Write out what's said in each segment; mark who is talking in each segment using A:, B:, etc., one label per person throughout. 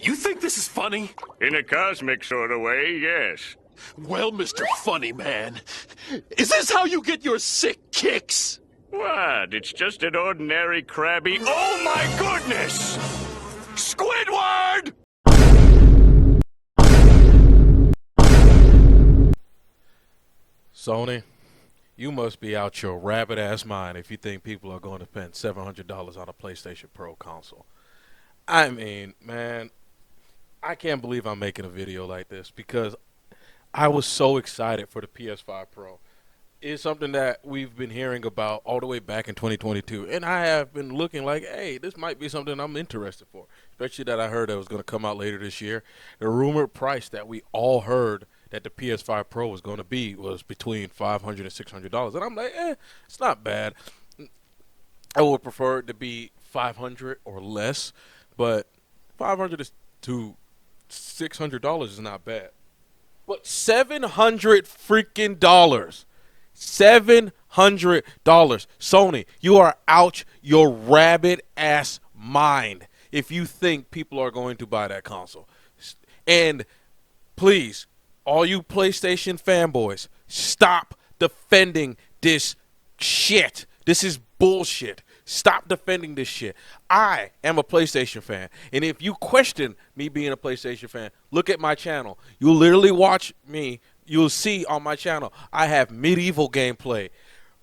A: You think this is funny?
B: In a cosmic sort of way, yes.
A: Well, Mr. Funny Man, is this how you get your sick kicks?
B: What? It's just an ordinary crabby. Oh my goodness! Squidward!
C: Sony, you must be out your rabbit-ass mind if you think people are going to spend $700 on a PlayStation Pro console. I mean, man, I can't believe I'm making a video like this because I was so excited for the PS5 Pro. It's something that we've been hearing about all the way back in 2022, and I have been looking like, hey, this might be something I'm interested for, especially that I heard that was going to come out later this year. The rumored price that we all heard that the PS5 Pro was going to be was between $500 and $600, and I'm like, it's not bad. I would prefer it to be $500 or less, but $500 to $600 is not bad. But $700 freaking dollars. $700. Sony, you are out your rabbit ass mind if you think people are going to buy that console. And please, all you PlayStation fanboys, stop defending this shit. This is bullshit. Stop defending this shit. I am a PlayStation fan. And if you question me being a PlayStation fan, look at my channel. You'll literally watch me. You'll see on my channel, I have medieval gameplay,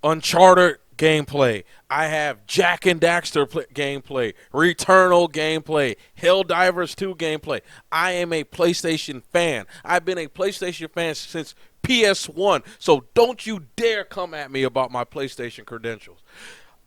C: Uncharted gameplay. I have Jack and Daxter gameplay, Returnal gameplay, Helldivers 2 gameplay. I am a PlayStation fan. I've been a PlayStation fan since PS1. So don't you dare come at me about my PlayStation credentials.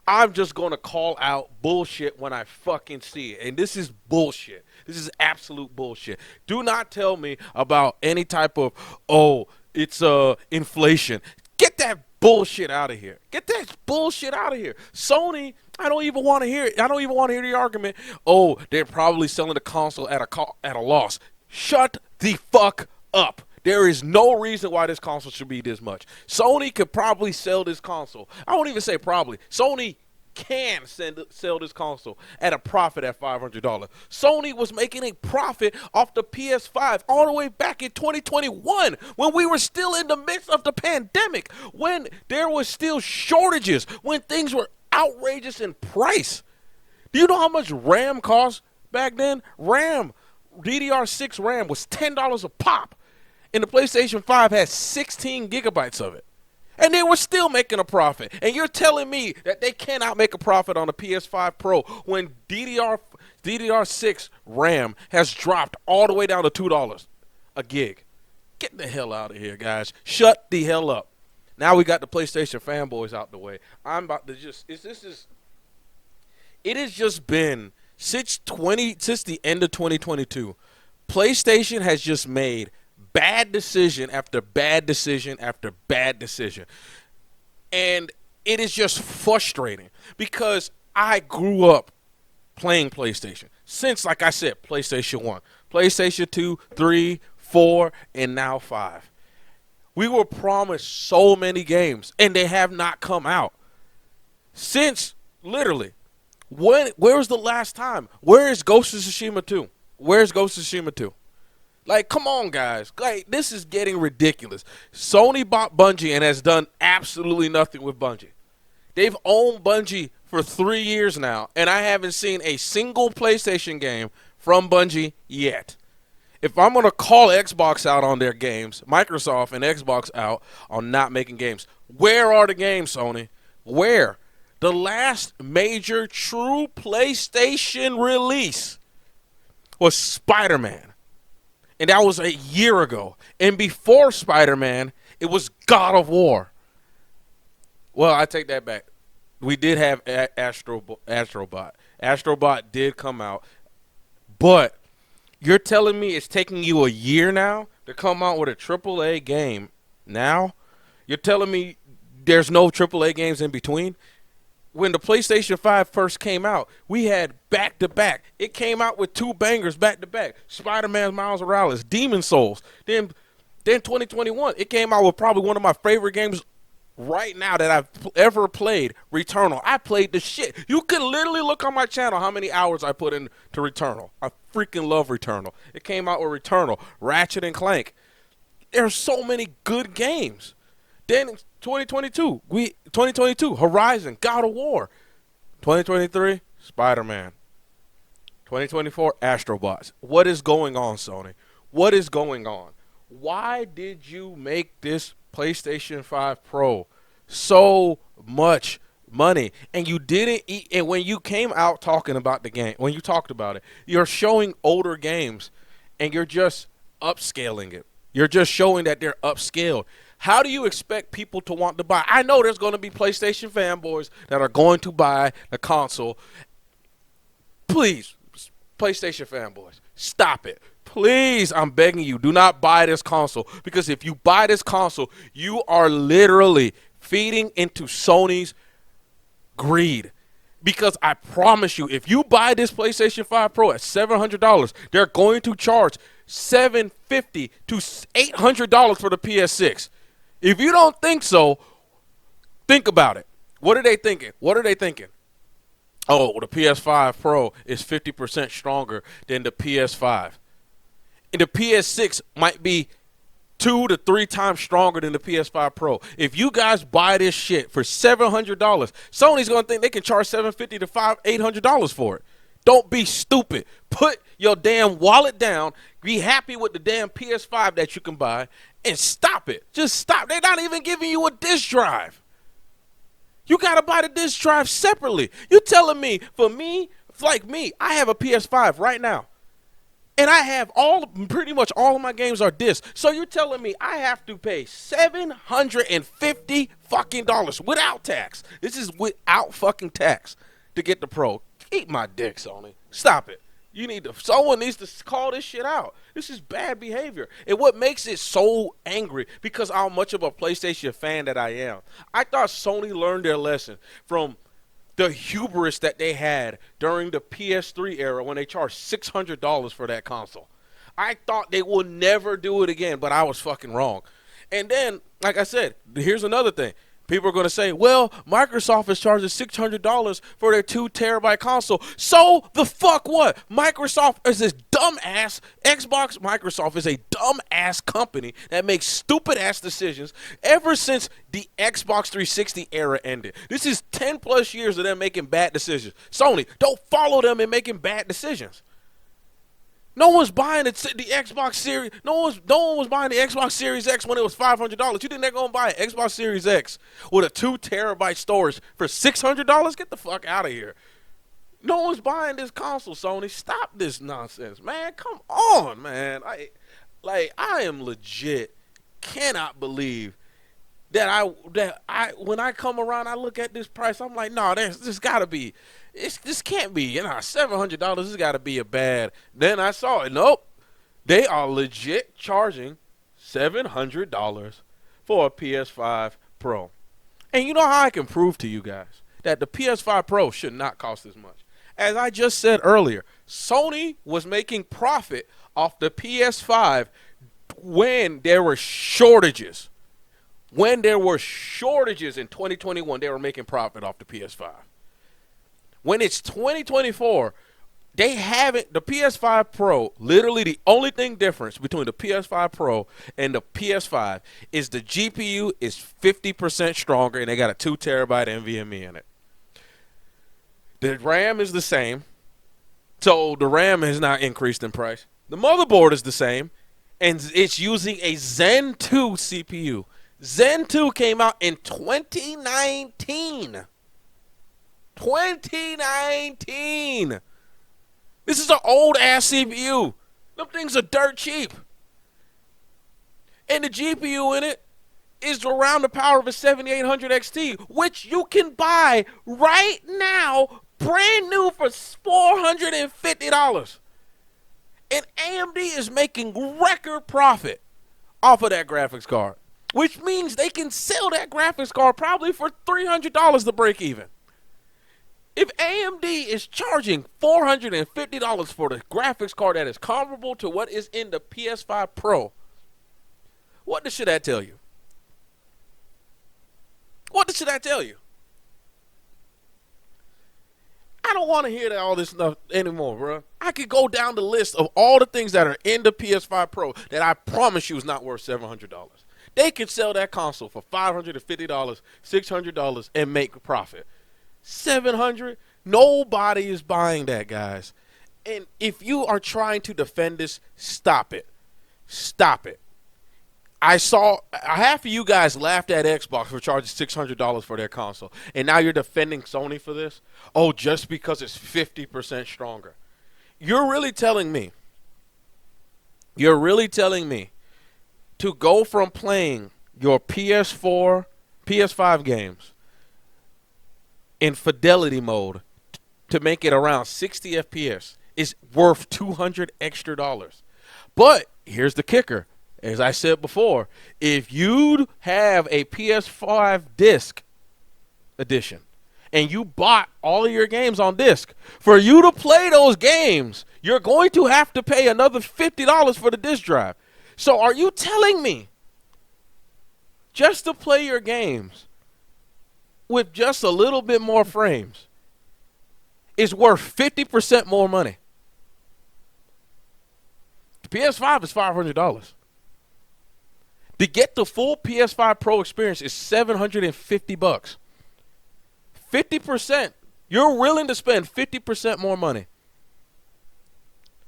C: I'm just going to call out bullshit when I fucking see it. And this is bullshit. This is absolute bullshit. Do not tell me about any type of, oh, it's inflation. Get that bullshit out of here. Get that bullshit out of here. Sony, I don't even want to hear it. I don't even want to hear the argument, oh, they're probably selling the console at a loss. Shut the fuck up. There is no reason why this console should be this much. Sony could probably sell this console. I won't even say probably. Sony can sell this console at a profit at $500. Sony was making a profit off the PS5 all the way back in 2021 when we were still in the midst of the pandemic, when there was still shortages, when things were outrageous in price. Do you know how much RAM cost back then? DDR6 RAM was $10 a pop. And the PlayStation 5 has 16 gigabytes of it. And they were still making a profit. And you're telling me that they cannot make a profit on the PS5 Pro when DDR6 RAM has dropped all the way down to $2 a gig. Get the hell out of here, guys. Shut the hell up. Now we got the PlayStation fanboys out the way. I'm about to it has just been since the end of 2022. PlayStation has just made bad decision after bad decision after bad decision. And it is just frustrating because I grew up playing PlayStation since, like I said, PlayStation 1, PlayStation 2, 3, 4, and now 5. We were promised so many games, and they have not come out. Since, literally, where was the last time? Where is Ghost of Tsushima 2? Where's Ghost of Tsushima 2? Like, come on, guys. Like, this is getting ridiculous. Sony bought Bungie and has done absolutely nothing with Bungie. They've owned Bungie for 3 years now, and I haven't seen a single PlayStation game from Bungie yet. If I'm going to call Xbox out on their games, Microsoft and Xbox out on not making games, where are the games, Sony? Where? The last major true PlayStation release was Spider-Man. And that was a year ago. And before Spider-Man, it was God of War. Well, I take that back. We did have Astrobot. Astrobot did come out. But you're telling me it's taking you a year now to come out with a AAA game now? You're telling me there's no AAA games in between? When the PlayStation 5 first came out, we had back-to-back. It came out with 2 bangers back-to-back. Spider-Man Miles Morales, Demon Souls. Then 2021, it came out with probably one of my favorite games right now that I've ever played Returnal. I played the shit. You can literally look on my channel how many hours I put into Returnal. I freaking love Returnal. It came out with Returnal, Ratchet and Clank. There's so many good games. Then 2022, Horizon, God of War. 2023, Spider-Man. 2024, Astrobots. What is going on, Sony? What is going on? Why did you make this PlayStation 5 Pro so much money? And you didn't eat, and when you came out talking about the game, when you talked about it, you're showing older games and you're just upscaling it. You're just showing that they're upscaled. How do you expect people to want to buy? I know there's going to be PlayStation fanboys that are going to buy the console. Please, PlayStation fanboys, stop it. Please, I'm begging you, do not buy this console. Because if you buy this console, you are literally feeding into Sony's greed. Because I promise you, if you buy this PlayStation 5 Pro at $700, they're going to charge $750 to $800 for the PS6. If you don't think so, think about it. What are they thinking? What are they thinking? Oh, the PS5 Pro is 50% stronger than the PS5. And the PS6 might be 2 to 3 times stronger than the PS5 Pro. If you guys buy this shit for $700, Sony's going to think they can charge $750 to $800 for it. Don't be stupid. Put your damn wallet down. Be happy with the damn PS5 that you can buy and stop it. Just stop. They're not even giving you a disc drive. You got to buy the disc drive separately. You telling me, for me, like me, I have a PS5 right now. And I have pretty much all of my games are discs. So you're telling me I have to pay $750 fucking dollars without tax. This is without fucking tax to get the Pro. Eat my dick, Sony. Stop it. Someone needs to call this shit out. This is bad behavior. And what makes it so angry, because how much of a PlayStation fan that I am, I thought Sony learned their lesson from the hubris that they had during the PS3 era when they charged $600 for that console. I thought they would never do it again, but I was fucking wrong. And then, like I said, here's another thing. People are going to say, well, Microsoft is charging $600 for their 2 terabyte console. So the fuck what? Microsoft is this dumbass. Microsoft is a dumbass company that makes stupid ass decisions ever since the Xbox 360 era ended. This is 10 plus years of them making bad decisions. Sony, don't follow them in making bad decisions. No one's buying the Xbox Series. No one was buying the Xbox Series X when it was $500. You think they're gonna buy an Xbox Series X with a 2 terabyte storage for $600? Get the fuck out of here. No one's buying this console, Sony. Stop this nonsense, man. Come on, man. I am legit cannot believe that when I come around, I look at this price. I'm like, no, this gotta be. This can't be, $700. This got to be a bad. Then I saw it. Nope. They are legit charging $700 for a PS5 Pro. And you know how I can prove to you guys that the PS5 Pro should not cost as much? As I just said earlier, Sony was making profit off the PS5 when there were shortages. When there were shortages in 2021, they were making profit off the PS5. When it's 2024, they haven't, the PS5 Pro, literally the only thing difference between the PS5 Pro and the PS5 is the GPU is 50% stronger and they got a 2 terabyte NVMe in it. The RAM is the same, so the RAM has not increased in price. The motherboard is the same, and it's using a Zen 2 CPU. Zen 2 came out in 2019. 2019. This is an old ass CPU. Them things are dirt cheap. And the GPU in it is around the power of a 7800 XT, which you can buy right now, brand new for $450. And AMD is making record profit off of that graphics card, which means they can sell that graphics card probably for $300 to break even. If AMD is charging $450 for the graphics card that is comparable to what is in the PS5 Pro, what should that tell you? What should I tell you? I don't want to hear that all this stuff anymore, bro. I could go down the list of all the things that are in the PS5 Pro that I promise you is not worth $700. They could sell that console for $550, $600, and make a profit. $700? Nobody is buying that, guys. And if you are trying to defend this, stop it. Stop it. I saw half of you guys laughed at Xbox for charging $600 for their console, and now you're defending Sony for this? Oh, just because it's 50% stronger. You're really telling me to go from playing your PS4, PS5 games in fidelity mode to make it around 60 FPS is worth $200 extra. But here's the kicker. As I said before, if you have a PS5 disc edition and you bought all of your games on disc, for you to play those games, you're going to have to pay another $50 for the disc drive. So are you telling me just to play your games with just a little bit more frames is worth 50% more money? The PS5 is $500. To get the full PS5 Pro experience is $750. 50%. You're willing to spend 50% more money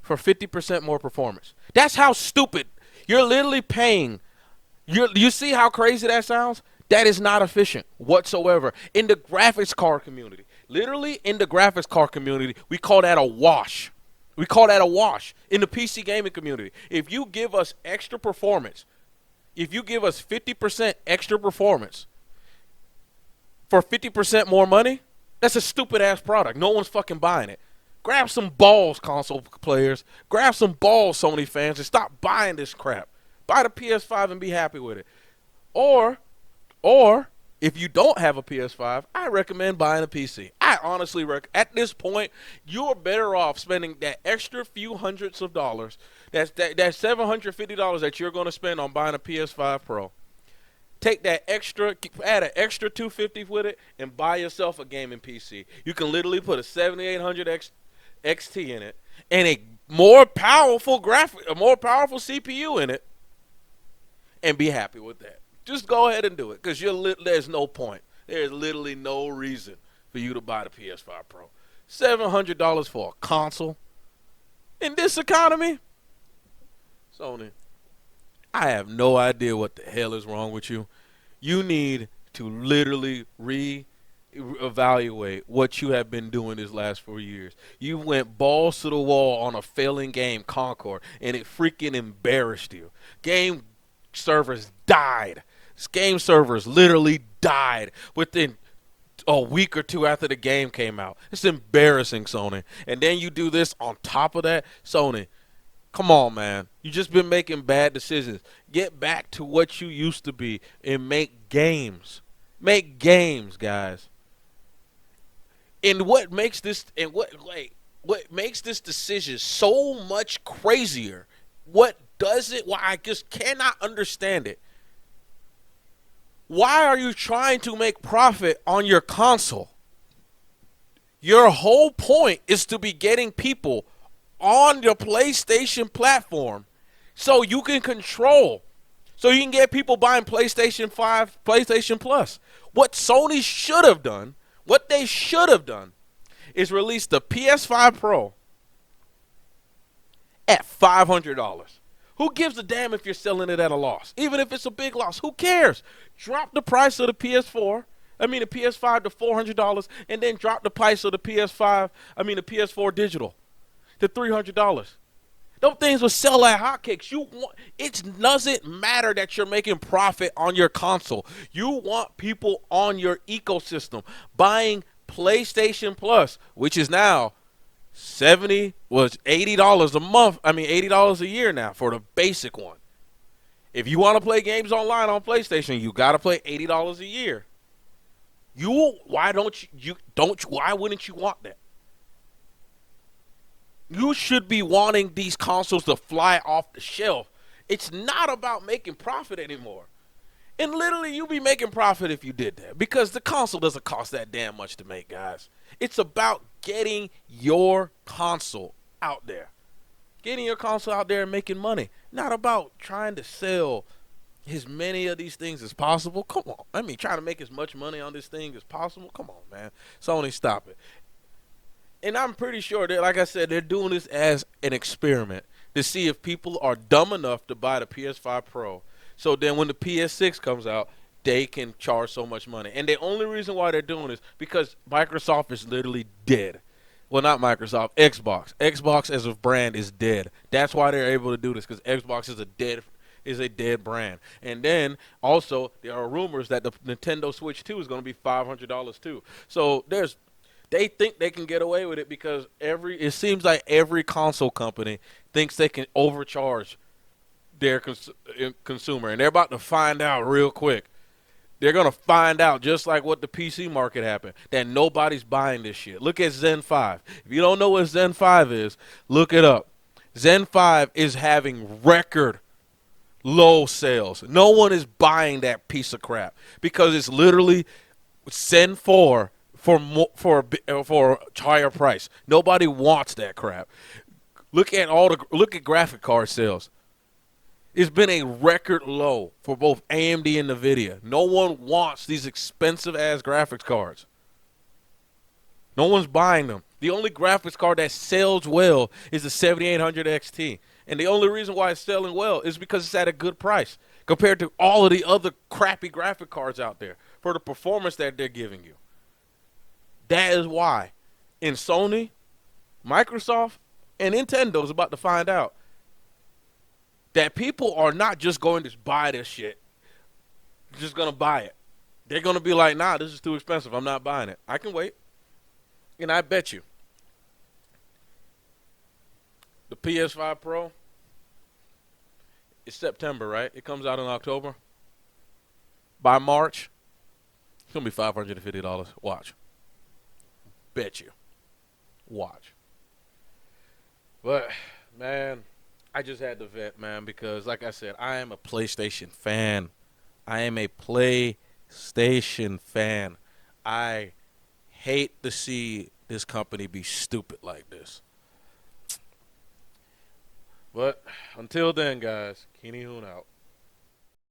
C: for 50% more performance. That's how stupid. You're literally paying. You see how crazy that sounds? That is not efficient whatsoever. In the graphics card community, literally in the graphics card community, we call that a wash. We call that a wash. In the PC gaming community, if you give us extra performance, if you give us 50% extra performance for 50% more money, that's a stupid-ass product. No one's fucking buying it. Grab some balls, console players. Grab some balls, Sony fans, and stop buying this crap. Buy the PS5 and be happy with it. Or if you don't have a PS5, I recommend buying a PC. I honestly at this point, you're better off spending that extra few hundreds of dollars. That's $750 that you're going to spend on buying a PS5 Pro. Take that extra, add an extra $250 with it, and buy yourself a gaming PC. You can literally put a 7800 XT in it and a more powerful CPU in it, and be happy with that. Just go ahead and do it, because there's no point. There's literally no reason for you to buy the PS5 Pro. $700 for a console in this economy? Sony, I have no idea what the hell is wrong with you. You need to literally reevaluate what you have been doing these last 4 years. You went balls to the wall on a failing game, Concord, and it freaking embarrassed you. Game servers died. Game servers literally died within a week or two after the game came out. It's embarrassing, Sony. And then you do this on top of that? Sony, come on, man. You just been making bad decisions. Get back to what you used to be and make games. Make games, guys. And what makes this decision so much crazier? Why I just cannot understand it. Why are you trying to make profit on your console? Your whole point is to be getting people on your PlayStation platform so you can control. So you can get people buying PlayStation 5, PlayStation Plus. What Sony should have done, what they should have done, is release the PS5 Pro at $500. Who gives a damn if you're selling it at a loss? Even if it's a big loss, who cares? Drop the price of the PS5 to $400, and then drop the price of the PS4 digital to $300. Those things will sell like hotcakes. It doesn't matter that you're making profit on your console. You want people on your ecosystem buying PlayStation Plus, which is now $80 a month. $80 a year now for the basic one. If you want to play games online on PlayStation, you got to pay $80 a year. Why wouldn't you want that? You should be wanting these consoles to fly off the shelf. It's not about making profit anymore. And literally, you be making profit if you did that because the console doesn't cost that damn much to make, guys. It's about getting your console out there. Getting your console out there and making money. Not about trying to sell as many of these things as possible. Come on. I mean, trying to make as much money on this thing as possible. Come on, man. Sony, stop it. And I'm pretty sure that, like I said, they're doing this as an experiment to see if people are dumb enough to buy the PS5 Pro. So then when the PS6 comes out, they can charge so much money. And the only reason why they're doing this because Microsoft is literally dead. Well, not Microsoft, Xbox. Xbox as a brand is dead. That's why they're able to do this because Xbox is a dead brand. And then also there are rumors that the Nintendo Switch 2 is going to be $500 too. So they think they can get away with it because it seems like every console company thinks they can overcharge their consumer, and they're about to find out real quick. They're going to find out, just like what the PC market happened, that nobody's buying this shit. Look at Zen 5. If you don't know what Zen 5 is, look it up. Zen 5 is having record low sales. No one is buying that piece of crap because it's literally Zen 4 for a higher price. Nobody wants that crap. Look at graphic card sales. It's been a record low for both AMD and NVIDIA. No one wants these expensive-ass graphics cards. No one's buying them. The only graphics card that sells well is the 7800 XT. And the only reason why it's selling well is because it's at a good price compared to all of the other crappy graphic cards out there for the performance that they're giving you. That is why. And Sony, Microsoft, and Nintendo is about to find out that people are not just going to buy this shit. They're just going to buy it. They're going to be like, nah, this is too expensive. I'm not buying it. I can wait. And I bet you the PS5 Pro is September, right? It comes out in October. By March, it's going to be $550. Watch. Bet you. Watch. But, man, I just had to vent, man, because, like I said, I am a PlayStation fan. I am a PlayStation fan. I hate to see this company be stupid like this. But until then, guys, Kenny Hoon out.